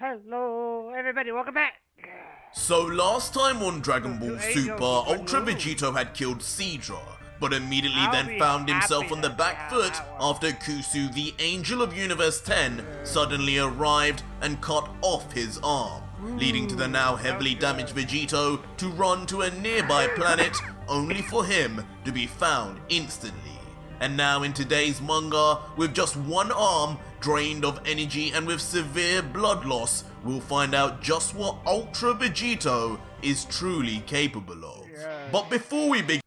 Hello, everybody, welcome back. So last time on Dragon Ball Super, Ultra Vegito had killed Seadra, but immediately then found himself on the back foot after Kusu, the Angel of Universe 10, suddenly arrived and cut off his arm, leading to the now heavily damaged Vegito to run to a nearby planet, only for him to be found instantly. And now in today's manga, with just one arm, drained of energy and with severe blood loss, we'll find out just what Ultra Vegito is truly capable of. Yeah. But before we begin,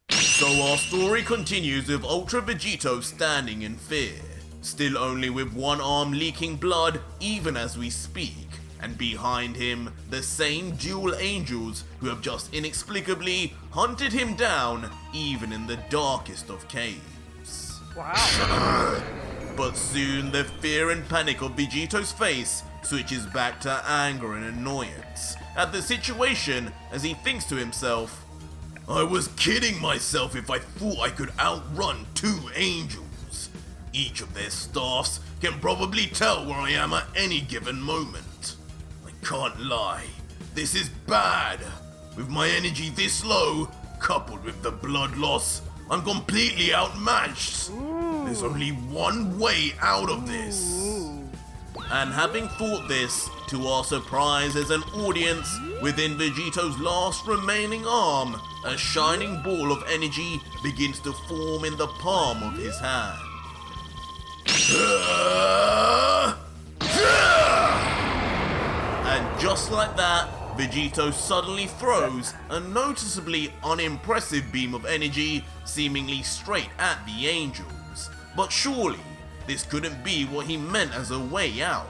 so our story continues with Ultra Vegito standing in fear, still only with one arm leaking blood even as we speak. And behind him, the same dual angels who have just inexplicably hunted him down even in the darkest of caves. Wow. But soon the fear and panic of Vegito's face switches back to anger and annoyance at the situation as he thinks to himself, I was kidding myself if I thought I could outrun two angels. Each of their staffs can probably tell where I am at any given moment. Can't lie, this is bad. With my energy this low, coupled with the blood loss, I'm completely outmatched. There's only one way out of this. And having thought this, to our surprise as an audience, within Vegito's last remaining arm, a shining ball of energy begins to form in the palm of his hand. And just like that, Vegito suddenly throws a noticeably unimpressive beam of energy seemingly straight at the angels. But surely, this couldn't be what he meant as a way out.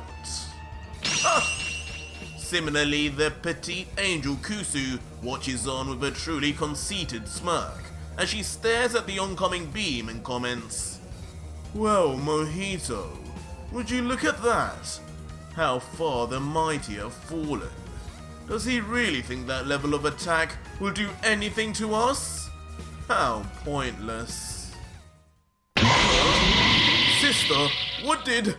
Similarly, the petite angel Kusu watches on with a truly conceited smirk as she stares at the oncoming beam and comments, Well, Mojito, would you look at that? How far the mighty have fallen. Does he really think that level of attack will do anything to us? How pointless. Sister, what did...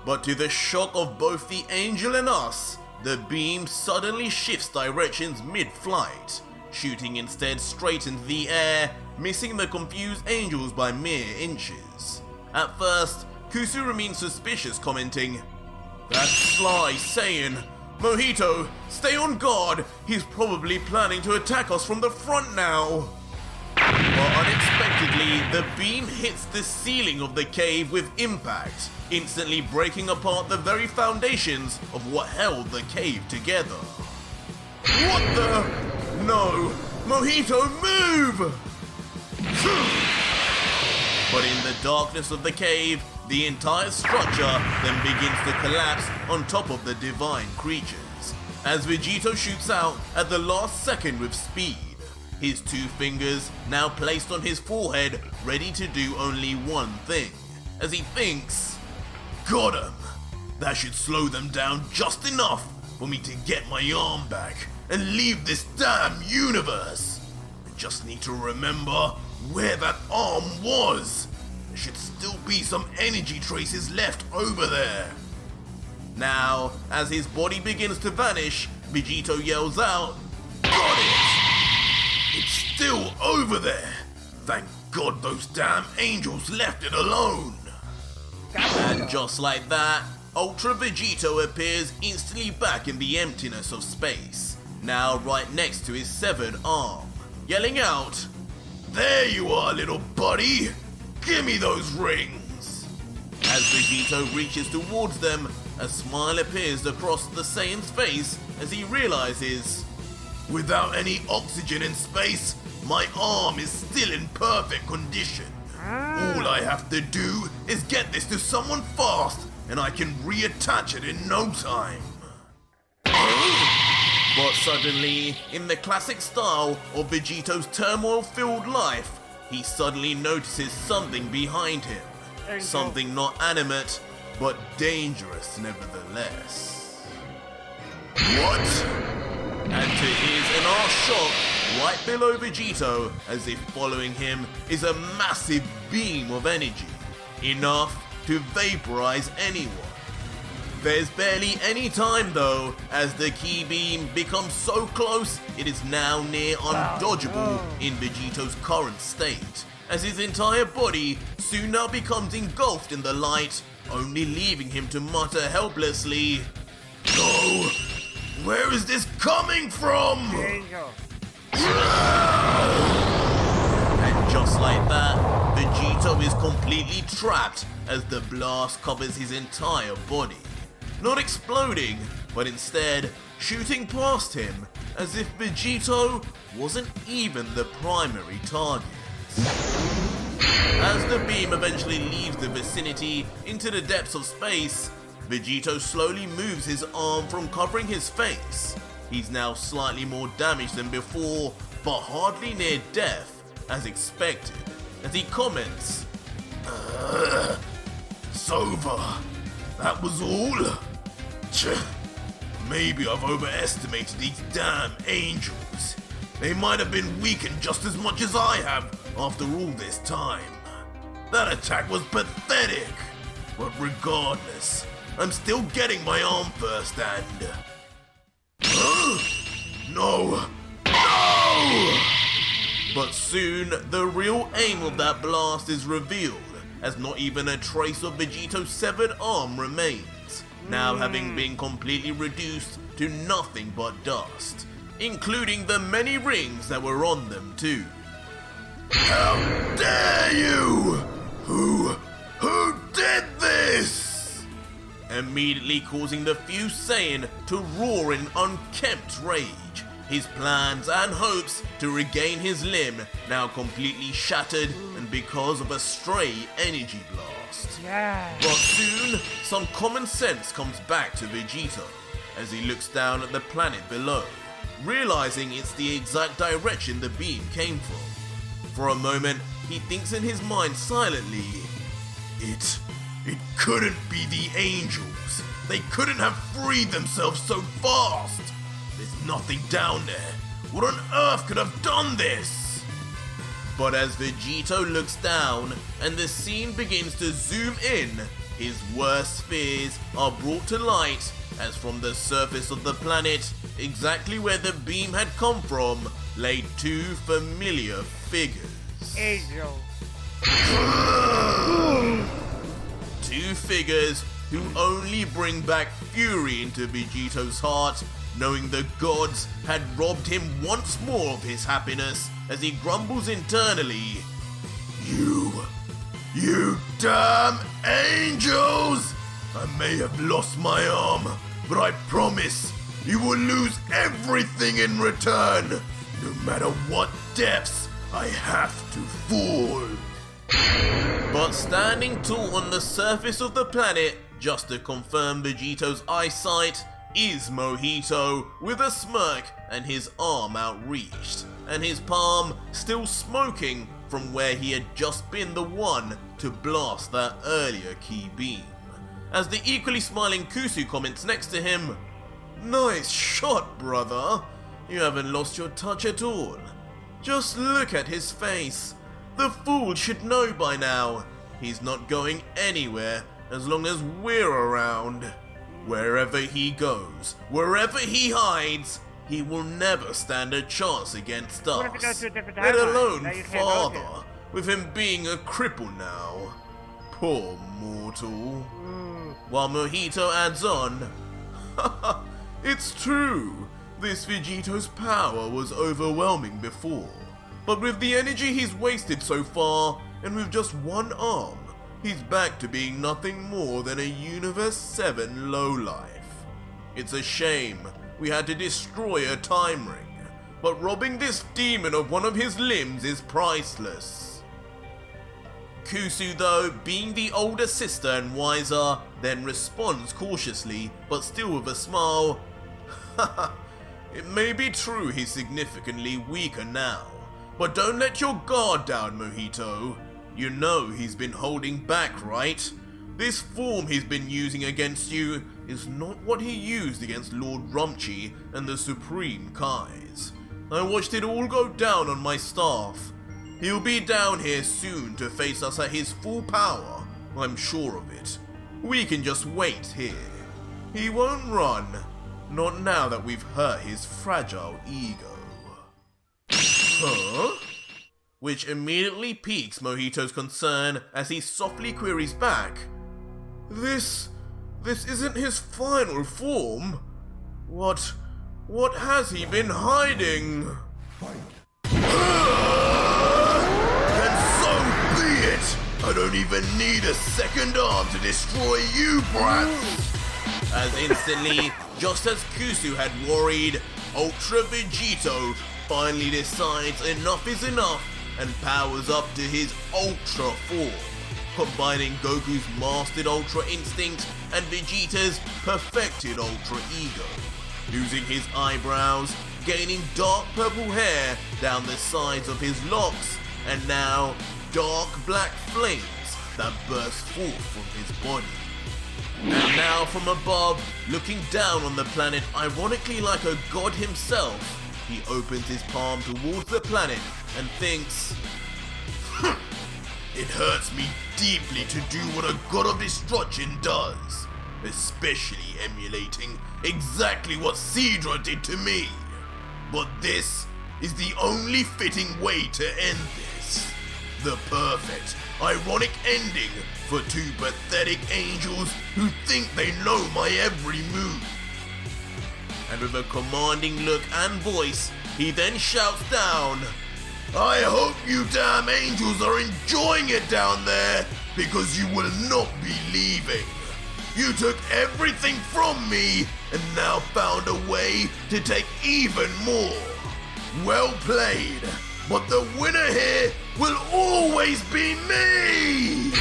But to the shock of both the angel and us, the beam suddenly shifts directions mid-flight, shooting instead straight into the air, missing the confused angels by mere inches. At first, Kusu remains suspicious, commenting, That's Sly saying, Mojito, stay on guard, he's probably planning to attack us from the front now. But unexpectedly, the beam hits the ceiling of the cave with impact, instantly breaking apart the very foundations of what held the cave together. What the? No! Mojito, move! But in the darkness of the cave, the entire structure then begins to collapse on top of the divine creatures, as Vegito shoots out at the last second with speed, his two fingers now placed on his forehead ready to do only one thing, as he thinks, Got him! That should slow them down just enough for me to get my arm back and leave this damn universe. I just need to remember where that arm was. There should still be some energy traces left over there. Now, as his body begins to vanish, Vegito yells out, Got it! It's still over there! Thank God those damn angels left it alone! And just like that, Ultra Vegito appears instantly back in the emptiness of space, now right next to his severed arm, yelling out, There you are, little buddy! Give me those rings! As Vegito reaches towards them, a smile appears across the Saiyan's face as he realizes, Without any oxygen in space, my arm is still in perfect condition. All I have to do is get this to someone fast, and I can reattach it in no time. But suddenly, in the classic style of Vegito's turmoil-filled life, he suddenly notices something behind him. Something not animate, but dangerous nevertheless. What? And to his and our shock, right below Vegito, as if following him is a massive beam of energy, enough to vaporize anyone. There's barely any time though, as the key beam becomes so close it is now near undodgeable in Vegito's current state, as his entire body soon now becomes engulfed in the light, only leaving him to mutter helplessly, "No! Where is this coming from?" Angel. And just like that, Vegito is completely trapped as the blast covers his entire body. Not exploding, but instead shooting past him as if Vegito wasn't even the primary target. As the beam eventually leaves the vicinity into the depths of space, Vegito slowly moves his arm from covering his face. He's now slightly more damaged than before, but hardly near death, as expected, as he comments, "It's over. That was all? Maybe I've overestimated these damn angels. They might have been weakened just as much as I have after all this time. That attack was pathetic. But regardless, I'm still getting my arm first and... No! No! But soon, the real aim of that blast is revealed, as not even a trace of Vegito's severed arm remains, now having been completely reduced to nothing but dust, including the many rings that were on them too. How dare you! Who did this? Immediately causing the few Saiyan to roar in unkempt rage, his plans and hopes to regain his limb now completely shattered and because of a stray energy blast. Yeah. But soon, some common sense comes back to Vegito as he looks down at the planet below, realizing it's the exact direction the beam came from. For a moment, he thinks in his mind silently, It couldn't be the angels. They couldn't have freed themselves so fast. There's nothing down there. What on earth could have done this? But as Vegito looks down and the scene begins to zoom in, his worst fears are brought to light as from the surface of the planet, exactly where the beam had come from, lay two familiar figures. Angel. Two figures who only bring back fury into Vegito's heart, knowing the gods had robbed him once more of his happiness as he grumbles internally, You damn angels! I may have lost my arm, but I promise you will lose everything in return, no matter what depths I have to fall. But standing tall on the surface of the planet, just to confirm Vegito's eyesight, is Mojito with a smirk and his arm outreached, and his palm still smoking from where he had just been the one to blast that earlier key beam. As the equally smiling Kusu comments next to him, "Nice shot, brother. You haven't lost your touch at all. Just look at his face. The fool should know by now. He's not going anywhere as long as we're around. Wherever he goes, wherever he hides, he will never stand a chance against What if it goes us. to a different Let timeline alone that you can't go to? father, with him being a cripple now. Poor mortal." While Mojito adds on, "It's true, this Vegito's power was overwhelming before. But with the energy he's wasted so far, and with just one arm, he's back to being nothing more than a Universe 7 lowlife. It's a shame we had to destroy a time ring, but robbing this demon of one of his limbs is priceless." Kusu, though, being the older sister and wiser, then responds cautiously, but still with a smile, "It may be true he's significantly weaker now, but don't let your guard down, Mojito. You know he's been holding back, right? This form he's been using against you is not what he used against Lord Rumchi and the Supreme Kais. I watched it all go down on my staff. He'll be down here soon to face us at his full power, I'm sure of it. We can just wait here. He won't run, not now that we've hurt his fragile ego. Huh? Which immediately piques Mojito's concern as he softly queries back. This isn't his final form. What has he been hiding? Then so be it! I don't even need a second arm to destroy you, brats! As instantly, just as Kusu had worried, Ultra Vegito finally decides enough is enough and powers up to his Ultra form, combining Goku's mastered Ultra instinct and Vegeta's perfected Ultra ego, losing his eyebrows, gaining dark purple hair down the sides of his locks, and now dark black flames that burst forth from his body. And now from above, looking down on the planet ironically like a god himself, he opens his palm towards the planet and thinks, it hurts me deeply to do what a god of destruction does, especially emulating exactly what Sidra did to me. But this is the only fitting way to end this. The perfect, ironic ending for two pathetic angels who think they know my every move. And with a commanding look and voice, he then shouts down, I hope you damn angels are enjoying it down there, because you will not be leaving. You took everything from me, and now found a way to take even more. Well played, but the winner here will always be me!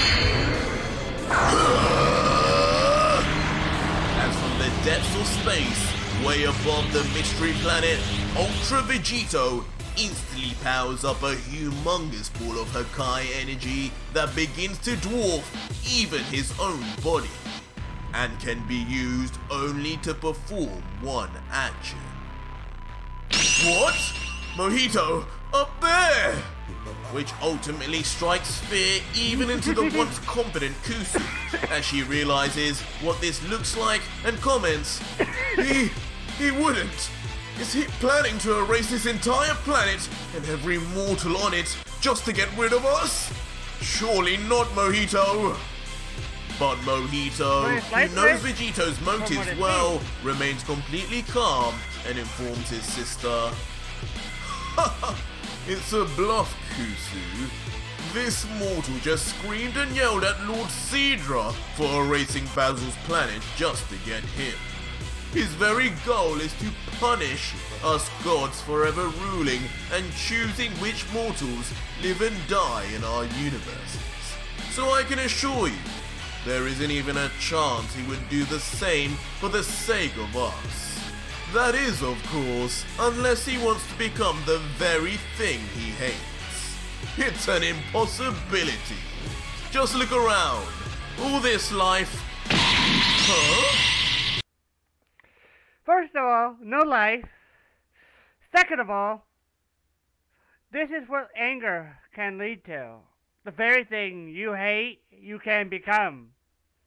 As from the depths of space, way above the mystery planet, Ultra Vegito instantly powers up a humongous ball of Hakai energy that begins to dwarf even his own body, and can be used only to perform one action. What? Mojito, up there! Which ultimately strikes fear even into the once confident Kusu, as she realizes what this looks like and comments, He wouldn't. Is he planning to erase this entire planet and every mortal on it just to get rid of us? Surely not, Mojito. But Mojito, who knows Vegito's motives well, remains completely calm and informs his sister, it's a bluff, Kusu. This mortal just screamed and yelled at Lord Sidra for erasing Basil's planet just to get him. His very goal is to punish us gods forever ruling and choosing which mortals live and die in our universes. So I can assure you, there isn't even a chance he would do the same for the sake of us. That is, of course, unless he wants to become the very thing he hates. It's an impossibility. Just look around. All this life... Huh? First of all, no life. Second of all, this is what anger can lead to. The very thing you hate, you can become.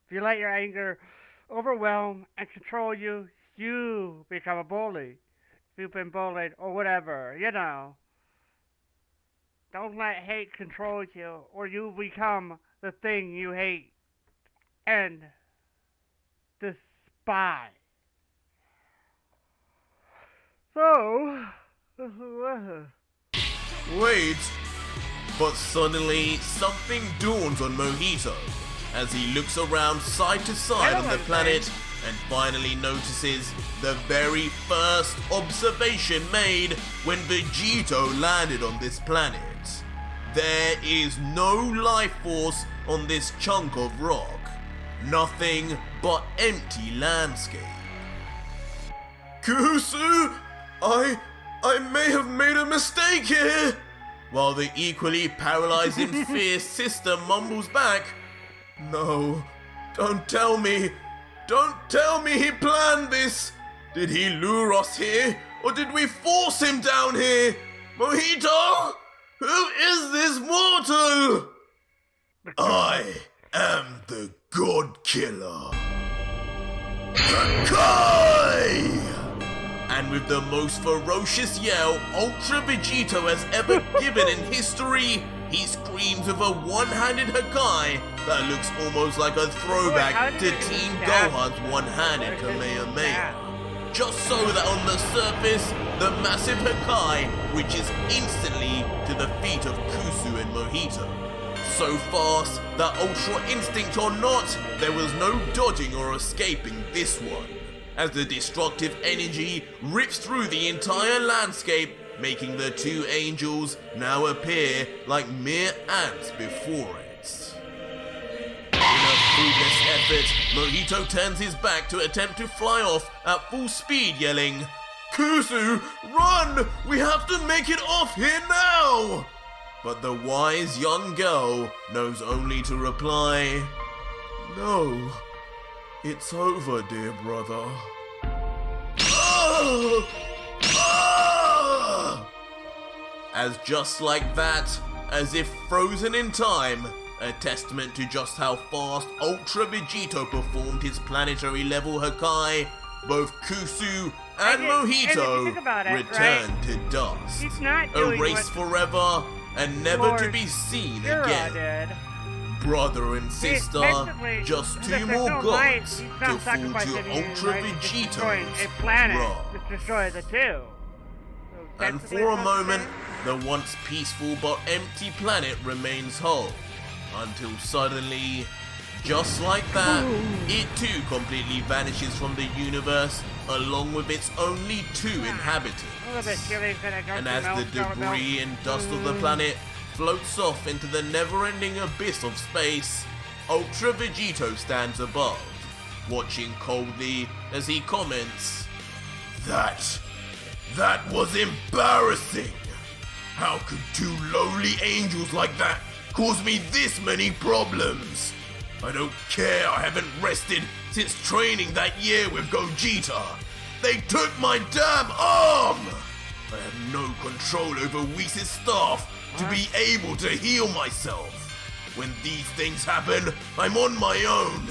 If you let your anger overwhelm and control you, you become a bully. If you've been bullied or whatever, you know. Don't let hate control you, or you become the thing you hate and despise. So, wait, but suddenly something dawns on Mojito as he looks around side to side on the planet and finally notices the very first observation made when Vegito landed on this planet. There is no life force on this chunk of rock. Nothing but empty landscape. Kusu! I may have made a mistake here! While the equally paralyzed in fear sister mumbles back, no, don't tell me he planned this! Did he lure us here, Or did we force him down here? Mojito? Who is this mortal? I am the God Killer. Hakai! And with the most ferocious yell Ultra Vegito has ever given in history, he screams with a one-handed Hakai that looks almost like a throwback to Team Gohan's one-handed Kamehameha. Just so that on the surface, the massive Hakai reaches instantly to the feet of Kusu and Mojito. So fast that Ultra Instinct or not, there was no dodging or escaping this one, as the destructive energy rips through the entire landscape, making the two angels now appear like mere ants before it. In a fruitless effort, Mojito turns his back to attempt to fly off at full speed, yelling, "Kusu, run! We have to make it off here now!" But the wise young girl knows only to reply, "No, it's over, dear brother." Ah! Ah! As just like that, as if frozen in time, a testament to just how fast Ultra Vegito performed his planetary level Hakai, both Kusu and Mojito returned to dust, He's not doing erased forever and never Lord to be seen Shira again. did. Brother and sister, Technically, just there's two no more life. gods He's to not fall sacrificing to anything, Ultra right? He's just destroying Vegito's a planet. wrath. Just destroy the two. So And technically for a it's moment, okay. the once peaceful but empty planet remains whole, until suddenly, just like that, it too completely vanishes from the universe, along with its only two inhabitants. A little bit chilly, gonna go And through as the milk, sour milk. debris and dust of the planet floats off into the never-ending abyss of space, Ultra Vegito stands above, watching coldly as he comments, That was embarrassing! How could two lowly angels like that cause me this many problems? I don't care I haven't rested since training that year with Gogeta. They took my damn arm! I have no control over Whis' staff to be able to heal myself. When these things happen, I'm on my own.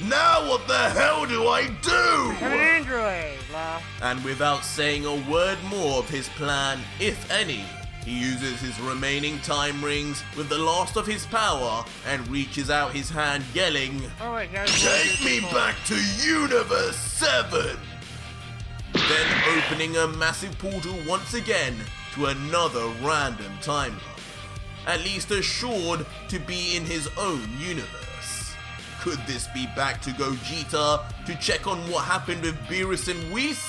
Now what the hell do I do? I'm an android, blah. And without saying a word more of his plan, if any, he uses his remaining time rings with the last of his power and reaches out his hand yelling, Oh wait, guys. "Take me back to Universe 7! Then opening a massive portal once again to another random timeline, at least assured to be in his own universe. Could this be back to Gogeta to check on what happened with Beerus and Whis,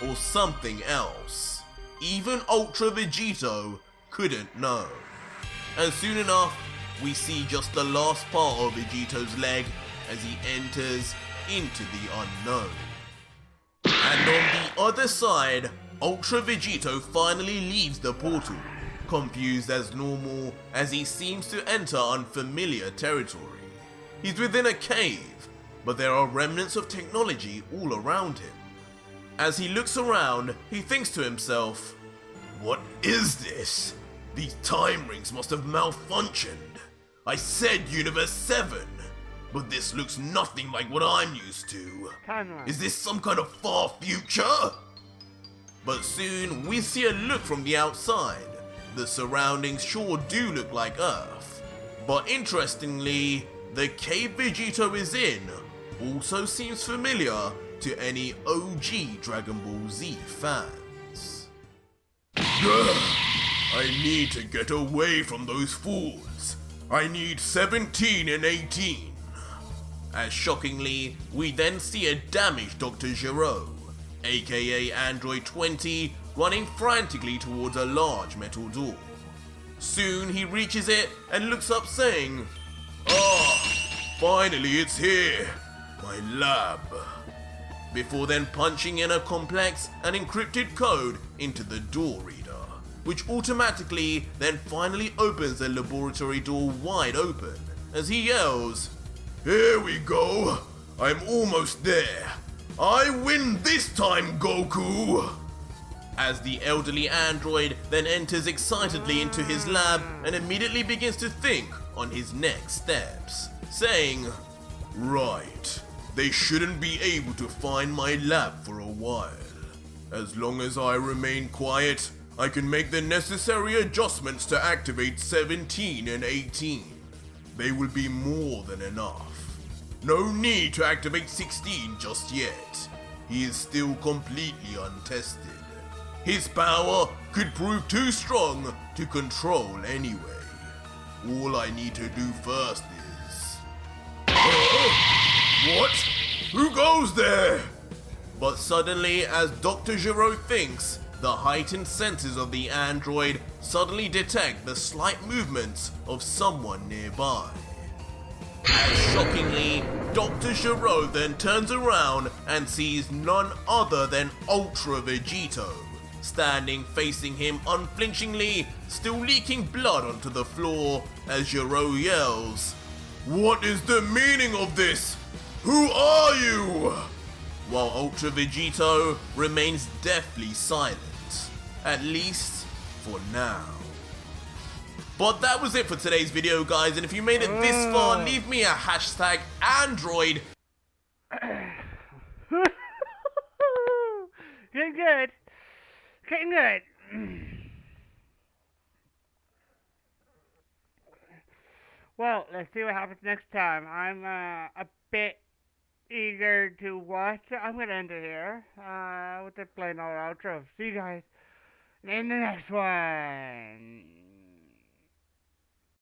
or something else? Even Ultra Vegito couldn't know. And soon enough, we see just the last part of Vegito's leg as he enters into the unknown. And on the other side, Ultra Vegito finally leaves the portal, confused as normal as he seems to enter unfamiliar territory. He's within a cave, but there are remnants of technology all around him. As he looks around, he thinks to himself, "What is this? These time rings must have malfunctioned. I said Universe 7, but this looks nothing like what I'm used to. Timeline. Is this some kind of far future?" But soon we see a look from the outside. The surroundings sure do look like Earth. But interestingly, the cave Vegito is in also seems familiar to any OG Dragon Ball Z fans. I need to get away from those fools. I need 17 and 18. As shockingly, we then see a damaged Dr. Gero, aka Android 20, running frantically towards a large metal door. Soon he reaches it and looks up saying, finally it's here, my lab. Before then punching in a complex and encrypted code into the door reader, which automatically then finally opens the laboratory door wide open as he yells, "Here we go, I'm almost there. I win this time, Goku!" as the elderly android then enters excitedly into his lab and immediately begins to think on his next steps, saying, "Right, they shouldn't be able to find my lab for a while. As long as I remain quiet, I can make the necessary adjustments to activate 17 and 18. They will be more than enough. No need to activate 16 just yet. He is still completely untested. His power could prove too strong to control anyway. All I need to do first is..." What? Who goes there? But suddenly, as Dr. Giraud thinks, the heightened senses of the android suddenly detect the slight movements of someone nearby. As shockingly, Dr. Giraud then turns around and sees none other than Ultra Vegito, standing facing him unflinchingly, still leaking blood onto the floor as Giraud yells, "What is the meaning of this? Who are you?" While Ultra Vegito remains deathly silent, at least for now. But that was it for today's video, guys, and if you made it this far, leave me a hashtag Android. Getting good. Getting good. Well, let's see what happens next time. I'm a bit eager to watch. I'm gonna end it here with the plain old outro. See you guys in the next one.